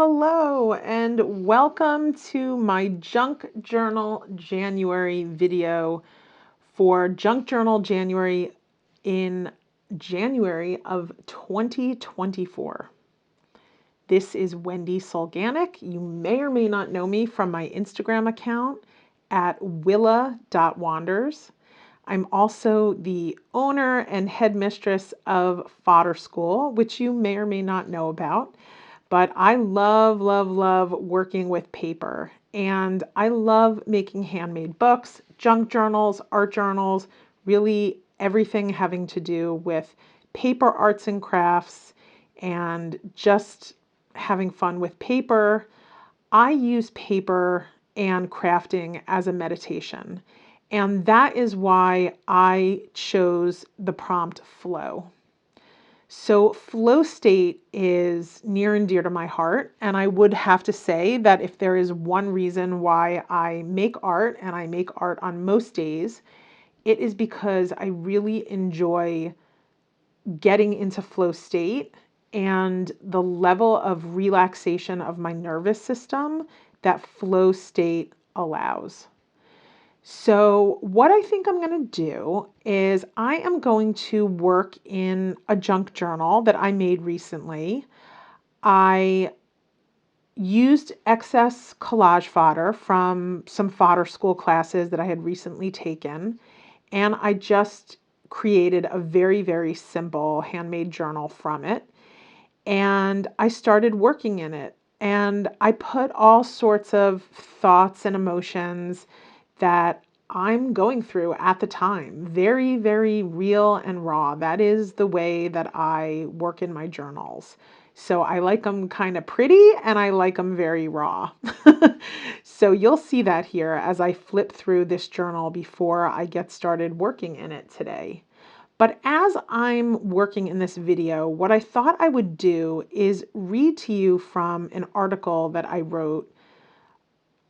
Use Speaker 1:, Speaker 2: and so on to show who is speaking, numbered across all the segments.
Speaker 1: Hello, and welcome to my Junk Journal January video for Junk Journal January in January of 2024. This is Wendy Solganic. You may or may not know me from my Instagram account at willa.wanders. I'm also the owner and headmistress of Fodder School, which you may or may not know about. But I love, love, love working with paper. And I love making handmade books, junk journals, art journals, really everything having to do with paper arts and crafts and just having fun with paper. I use paper and crafting as a meditation. And that is why I chose the prompt flow. So flow state is near and dear to my heart. And I would have to say that if there is one reason why I make art, and I make art on most days, it is because I really enjoy getting into flow state and the level of relaxation of my nervous system that flow state allows. So what I think I'm going to do is I am going to work in a junk journal that I made recently. I used excess collage fodder from some fodder school classes that I had recently taken, and I just created a very, very simple handmade journal from it. And I started working in it, and I put all sorts of thoughts and emotions that I'm going through at the time. Very, very real and raw. That is the way that I work in my journals. So I like them kind of pretty and I like them very raw. So you'll see that here as I flip through this journal before I get started working in it today. But as I'm working in this video, what I thought I would do is read to you from an article that I wrote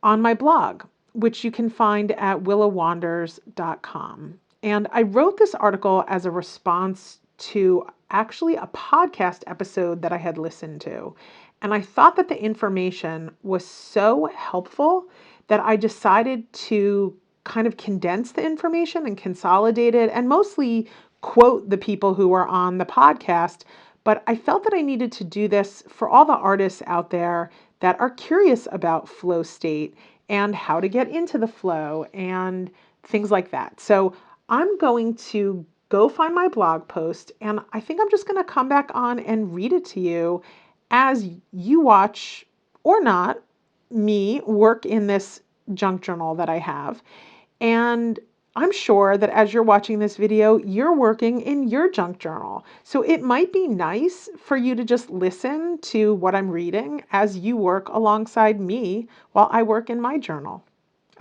Speaker 1: on my blog, which you can find at willawanders.com. And I wrote this article as a response to actually a podcast episode that I had listened to. And I thought that the information was so helpful that I decided to kind of condense the information and consolidate it and mostly quote the people who were on the podcast. But I felt that I needed to do this for all the artists out there that are curious about flow state and how to get into the flow and things like that. So I'm going to go find my blog post, and I think I'm just going to come back on and read it to you as you watch or not me work in this junk journal that I have. And I'm sure that as you're watching this video, you're working in your junk journal. So it might be nice for you to just listen to what I'm reading as you work alongside me while I work in my journal.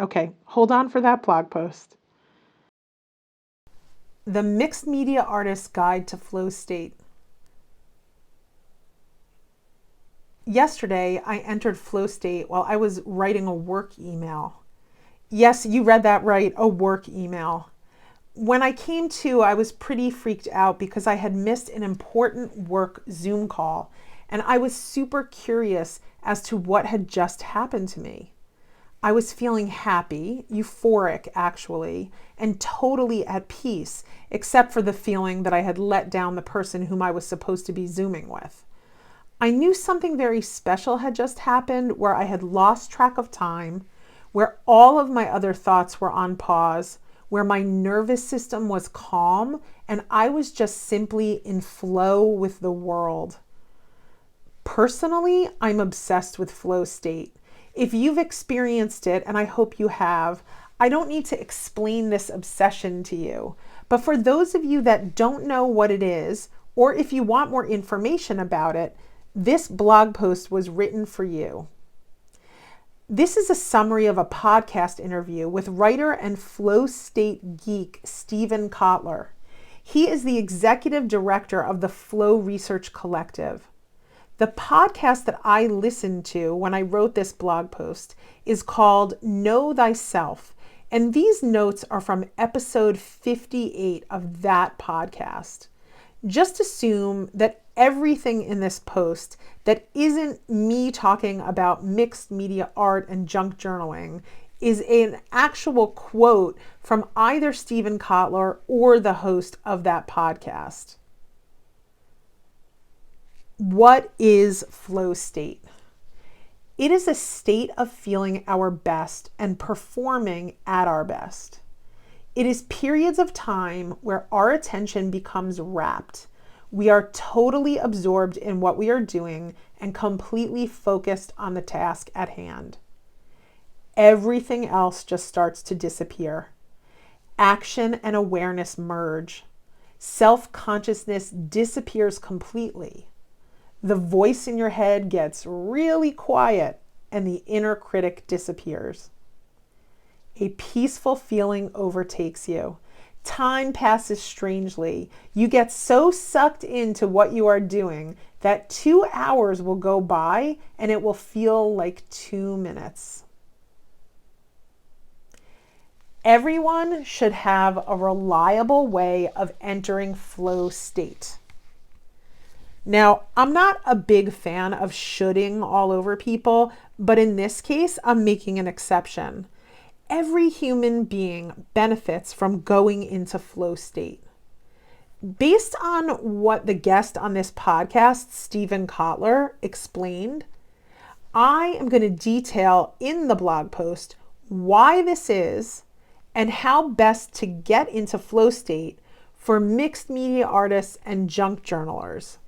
Speaker 1: Okay, hold on for that blog post. The Mixed Media Artist's Guide to Flow State. Yesterday, I entered flow state while I was writing a work email. Yes, you read that right, a work email. When I came to, I was pretty freaked out because I had missed an important work Zoom call, and I was super curious as to what had just happened to me. I was feeling happy, euphoric actually, and totally at peace, except for the feeling that I had let down the person whom I was supposed to be Zooming with. I knew something very special had just happened where I had lost track of time, where all of my other thoughts were on pause, where my nervous system was calm, and I was just simply in flow with the world. Personally, I'm obsessed with flow state. If you've experienced it, and I hope you have, I don't need to explain this obsession to you. But for those of you that don't know what it is, or if you want more information about it, this blog post was written for you. This is a summary of a podcast interview with writer and flow state geek Stephen Kotler. He is the executive director of the Flow Research Collective. The podcast that I listened to when I wrote this blog post is called Know Thyself, and these notes are from episode 58 of that podcast. Just assume that everything in this post that isn't me talking about mixed media art and junk journaling is an actual quote from either Stephen Kotler or the host of that podcast. What is flow state? It is a state of feeling our best and performing at our best. It is periods of time where our attention becomes rapt. We are totally absorbed in what we are doing and completely focused on the task at hand. Everything else just starts to disappear. Action and awareness merge. Self-consciousness disappears completely. The voice in your head gets really quiet and the inner critic disappears. A peaceful feeling overtakes you. Time passes strangely. You get so sucked into what you are doing that 2 hours will go by and it will feel like 2 minutes. Everyone should have a reliable way of entering flow state. Now, I'm not a big fan of shoulding all over people, but in this case, I'm making an exception. Every human being benefits from going into flow state. Based on what the guest on this podcast, Stephen Kotler, explained, I am going to detail in the blog post why this is and how best to get into flow state for mixed media artists and junk journalers.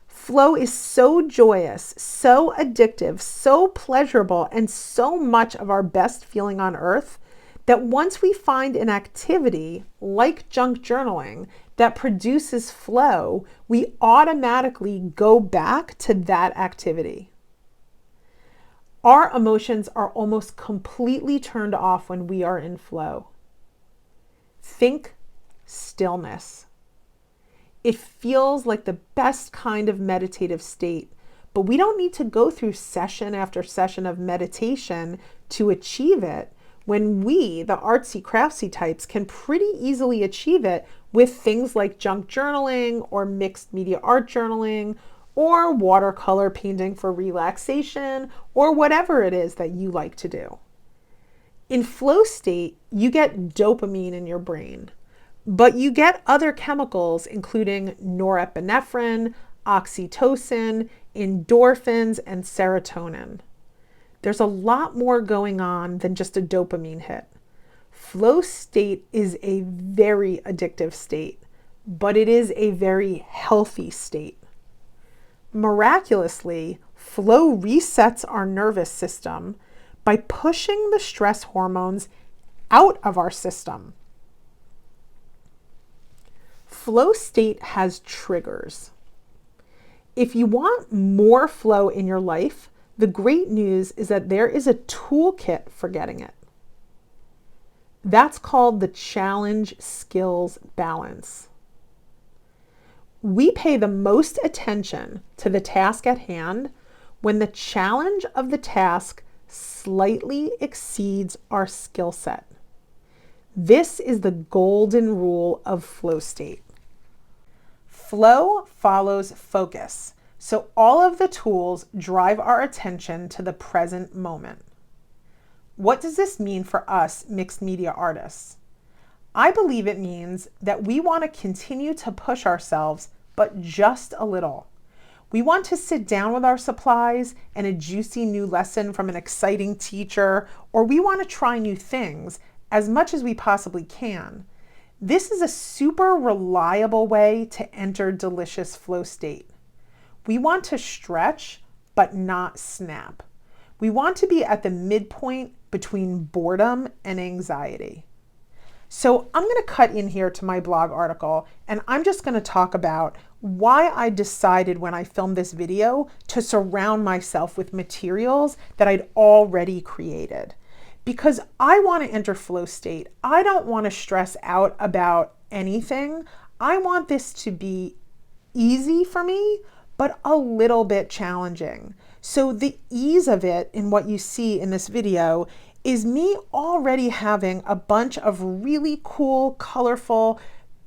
Speaker 1: Flow is so joyous, so addictive, so pleasurable, and so much of our best feeling on earth that once we find an activity like junk journaling that produces flow, we automatically go back to that activity. Our emotions are almost completely turned off when we are in flow. Think stillness. It feels like the best kind of meditative state, but we don't need to go through session after session of meditation to achieve it when we, the artsy craftsy types, can pretty easily achieve it with things like junk journaling or mixed media art journaling or watercolor painting for relaxation or whatever it is that you like to do. In flow state, you get dopamine in your brain. But you get other chemicals, including norepinephrine, oxytocin, endorphins, and serotonin. There's a lot more going on than just a dopamine hit. Flow state is a very addictive state, but it is a very healthy state. Miraculously, flow resets our nervous system by pushing the stress hormones out of our system. Flow state has triggers. If you want more flow in your life, the great news is that there is a toolkit for getting it. That's called the challenge skills balance. We pay the most attention to the task at hand when the challenge of the task slightly exceeds our skill set. This is the golden rule of flow state. Flow follows focus, so all of the tools drive our attention to the present moment. What does this mean for us mixed media artists? I believe it means that we want to continue to push ourselves, but just a little. We want to sit down with our supplies and a juicy new lesson from an exciting teacher, or we want to try new things as much as we possibly can. This is a super reliable way to enter delicious flow state. We want to stretch, but not snap. We want to be at the midpoint between boredom and anxiety. So I'm going to cut in here to my blog article, and I'm just going to talk about why I decided when I filmed this video to surround myself with materials that I'd already created. Because I want to enter flow state. I don't want to stress out about anything. I want this to be easy for me, but a little bit challenging. So the ease of it in what you see in this video is me already having a bunch of really cool, colorful,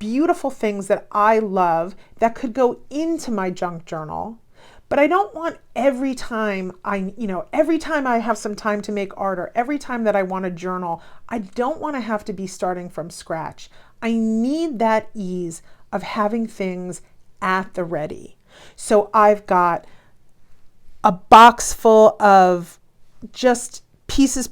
Speaker 1: beautiful things that I love that could go into my junk journal. But I don't want every time I have some time to make art, or every time that I want to journal, I don't want to have to be starting from scratch. I need that ease of having things at the ready. So I've got a box full of just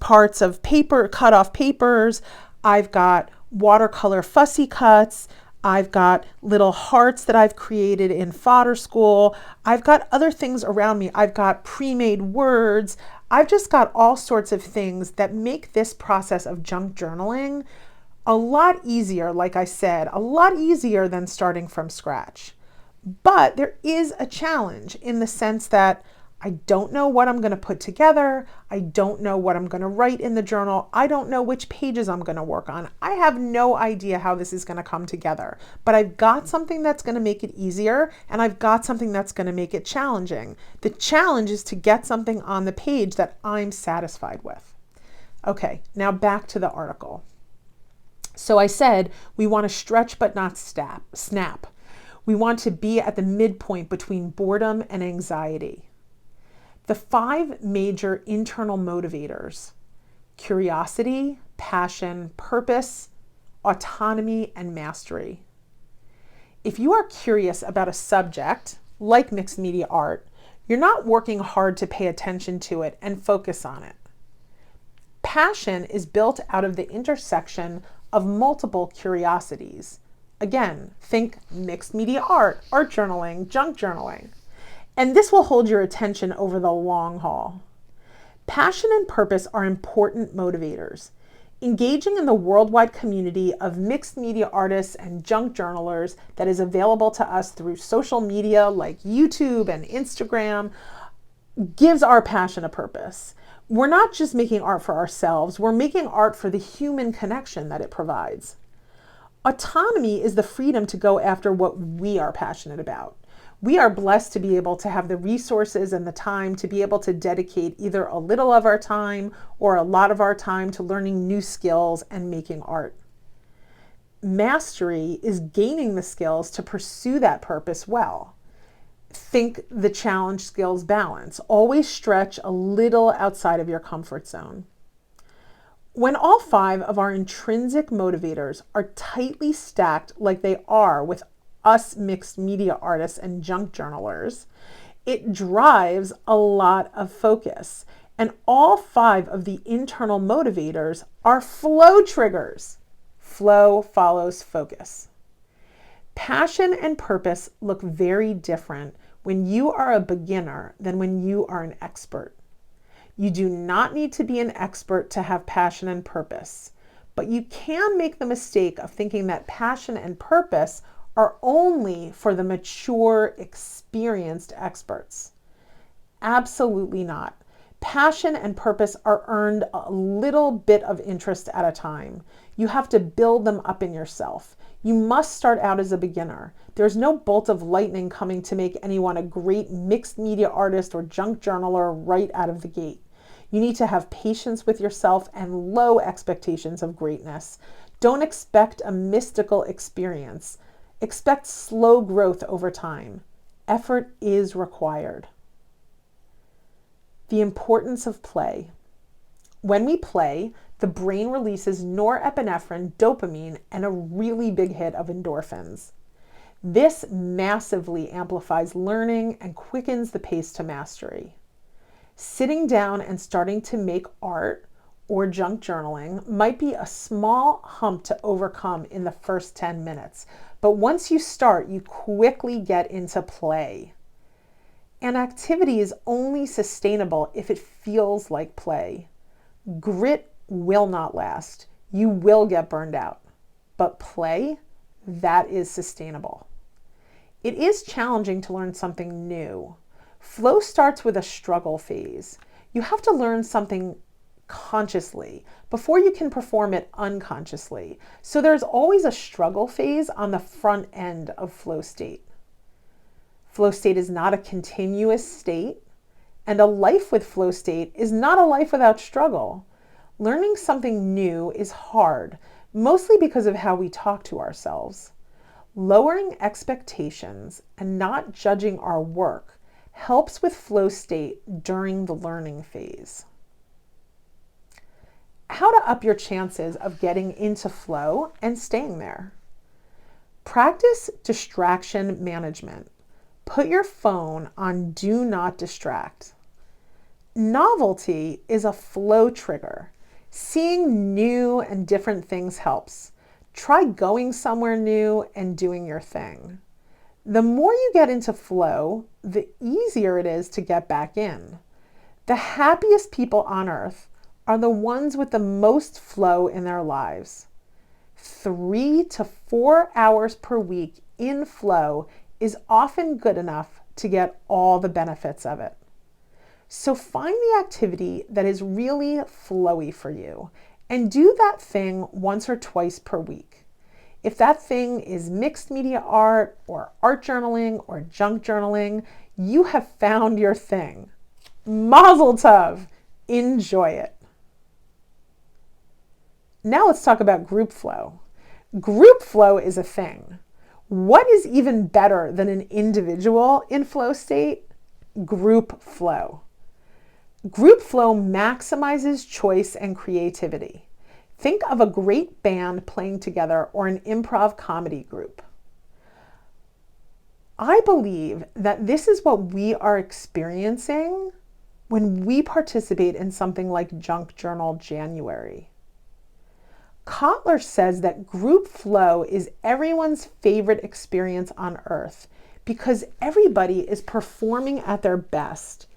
Speaker 1: parts of paper, cut off papers. I've got watercolor fussy cuts. I've got little hearts that I've created in fodder school. I've got other things around me. I've got pre-made words. I've just got all sorts of things that make this process of junk journaling a lot easier, like I said, a lot easier than starting from scratch. But there is a challenge in the sense that I don't know what I'm going to put together. I don't know what I'm going to write in the journal. I don't know which pages I'm going to work on. I have no idea how this is going to come together. But I've got something that's going to make it easier, and I've got something that's going to make it challenging. The challenge is to get something on the page that I'm satisfied with. Okay, now back to the article. So I said we want to stretch but not snap. We want to be at the midpoint between boredom and anxiety. The 5 major internal motivators: curiosity, passion, purpose, autonomy, and mastery. If you are curious about a subject, like mixed media art, you're not working hard to pay attention to it and focus on it. Passion is built out of the intersection of multiple curiosities. Again, think mixed media art journaling, junk journaling. And this will hold your attention over the long haul. Passion and purpose are important motivators. Engaging in the worldwide community of mixed media artists and junk journalers that is available to us through social media like YouTube and Instagram gives our passion a purpose. We're not just making art for ourselves, we're making art for the human connection that it provides. Autonomy is the freedom to go after what we are passionate about. We are blessed to be able to have the resources and the time to be able to dedicate either a little of our time or a lot of our time to learning new skills and making art. Mastery is gaining the skills to pursue that purpose well. Think the challenge skills balance. Always stretch a little outside of your comfort zone. When all 5 of our intrinsic motivators are tightly stacked like they are with us mixed media artists and junk journalers, it drives a lot of focus. And all 5 of the internal motivators are flow triggers. Flow follows focus. Passion and purpose look very different when you are a beginner than when you are an expert. You do not need to be an expert to have passion and purpose, but you can make the mistake of thinking that passion and purpose are only for the mature, experienced experts. Absolutely not. Passion and purpose are earned a little bit of interest at a time. You have to build them up in yourself. You must start out as a beginner. There's no bolt of lightning coming to make anyone a great mixed media artist or junk journaler right out of the gate. You need to have patience with yourself and low expectations of greatness. Don't expect a mystical experience. Expect slow growth over time. Effort is required. The importance of play. When we play, the brain releases norepinephrine, dopamine, and a really big hit of endorphins. This massively amplifies learning and quickens the pace to mastery. Sitting down and starting to make art or junk journaling might be a small hump to overcome in the first 10 minutes, but once you start, you quickly get into play. An activity is only sustainable if it feels like play. Grit will not last. You will get burned out. But play, that is sustainable. It is challenging to learn something new. Flow starts with a struggle phase. You have to learn something consciously before you can perform it unconsciously. So there's always a struggle phase on the front end of flow state. Flow state is not a continuous state, and a life with flow state is not a life without struggle. Learning something new is hard, mostly because of how we talk to ourselves. Lowering expectations and not judging our work helps with flow state during the learning phase. How to up your chances of getting into flow and staying there. Practice distraction management. Put your phone on do not distract. Novelty is a flow trigger. Seeing new and different things helps. Try going somewhere new and doing your thing. The more you get into flow, the easier it is to get back in. The happiest people on earth are the ones with the most flow in their lives. 3 to 4 hours per week in flow is often good enough to get all the benefits of it. So find the activity that is really flowy for you and do that thing once or twice per week. If that thing is mixed media art or art journaling or junk journaling, you have found your thing. Mazel tov! Enjoy it. Now let's talk about group flow. Group flow is a thing. What is even better than an individual in flow state? Group flow. Group flow maximizes choice and creativity. Think of a great band playing together or an improv comedy group. I believe that this is what we are experiencing when we participate in something like Junk Journal January. Kotler says that group flow is everyone's favorite experience on earth because everybody is performing at their best.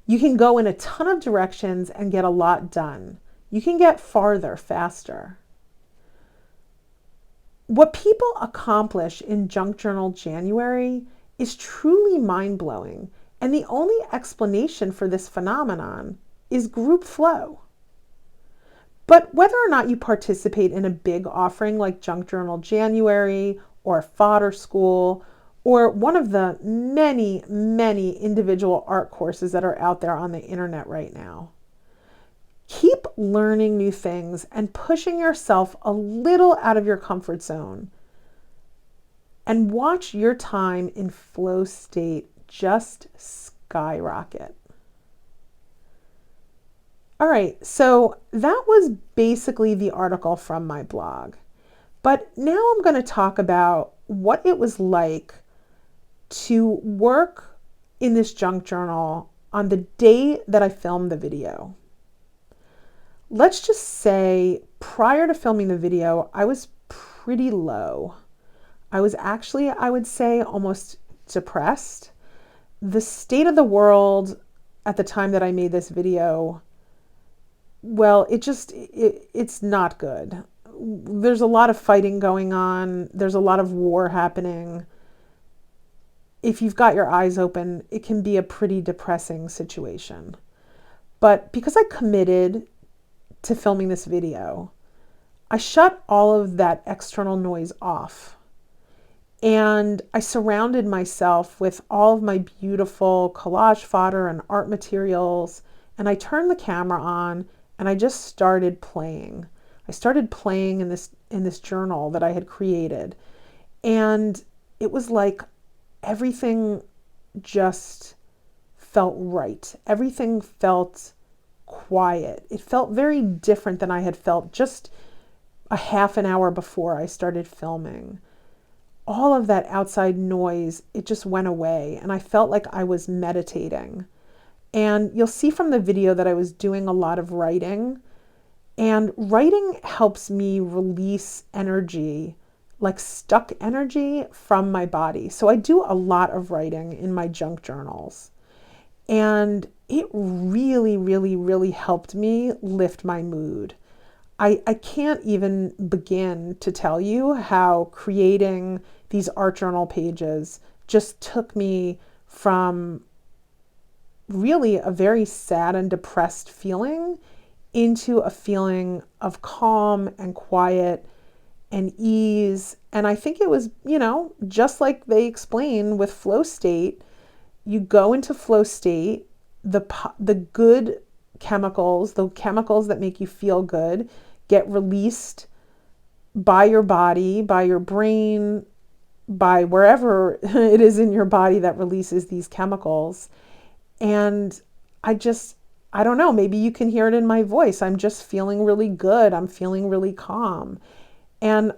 Speaker 1: You can go in a ton of directions and get a lot done. You can get farther faster. What people accomplish in Junk Journal January is truly mind-blowing, and the only explanation for this phenomenon is group flow. But whether or not you participate in a big offering like Junk Journal January or Fodder School or one of the many, many individual art courses that are out there on the internet right now, keep learning new things and pushing yourself a little out of your comfort zone and watch your time in flow state just skyrocket. All right, so that was basically the article from my blog. But now I'm going to talk about what it was like to work in this junk journal on the day that I filmed the video. Let's just say prior to filming the video, I was pretty low. I was actually, I would say, almost depressed. The state of the world at the time that I made this video, well, it's not good. There's a lot of fighting going on. There's a lot of war happening. If you've got your eyes open, it can be a pretty depressing situation. But because I committed to filming this video, I shut all of that external noise off. And I surrounded myself with all of my beautiful collage fodder and art materials. And I turned the camera on and I just started playing. I started playing in this journal that I had created. And it was like everything just felt right. Everything felt quiet. It felt very different than I had felt just a half an hour before I started filming. All of that outside noise, it just went away, and I felt like I was meditating. And you'll see from the video that I was doing a lot of writing, and writing helps me release energy, like stuck energy from my body. So I do a lot of writing in my junk journals, and it really, really, really helped me lift my mood. I can't even begin to tell you how creating these art journal pages just took me from really a very sad and depressed feeling into a feeling of calm and quiet and ease. And I think it was, just like they explain with flow state, you go into flow state, the good chemicals, the chemicals that make you feel good, get released by your body, by your brain, by wherever it is in your body that releases these chemicals. And I just, I don't know, maybe you can hear it in my voice. I'm just feeling really good. I'm feeling really calm. And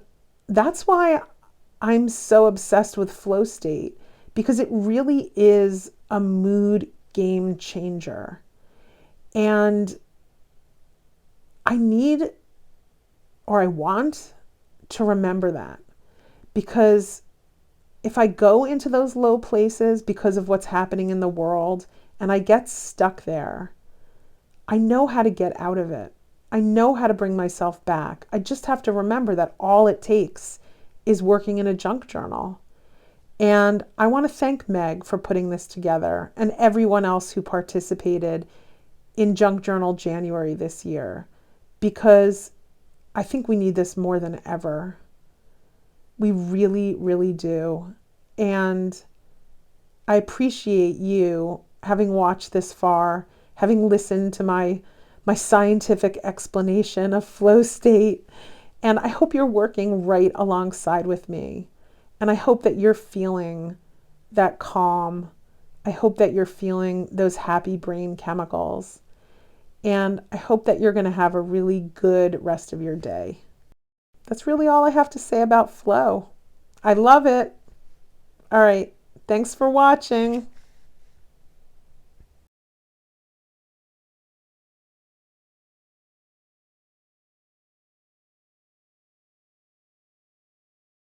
Speaker 1: that's why I'm so obsessed with flow state, because it really is a mood game changer. And I need, or I want to remember that, because if I go into those low places because of what's happening in the world and I get stuck there, I know how to get out of it. I know how to bring myself back. I just have to remember that all it takes is working in a junk journal. And I want to thank Meg for putting this together, and everyone else who participated in Junk Journal January this year, because I think we need this more than ever. We really, really do. And I appreciate you having watched this far, having listened to my scientific explanation of flow state. And I hope you're working right alongside with me. And I hope that you're feeling that calm. I hope that you're feeling those happy brain chemicals. And I hope that you're going to have a really good rest of your day. That's really all I have to say about flow. I love it. All right. Thanks for watching.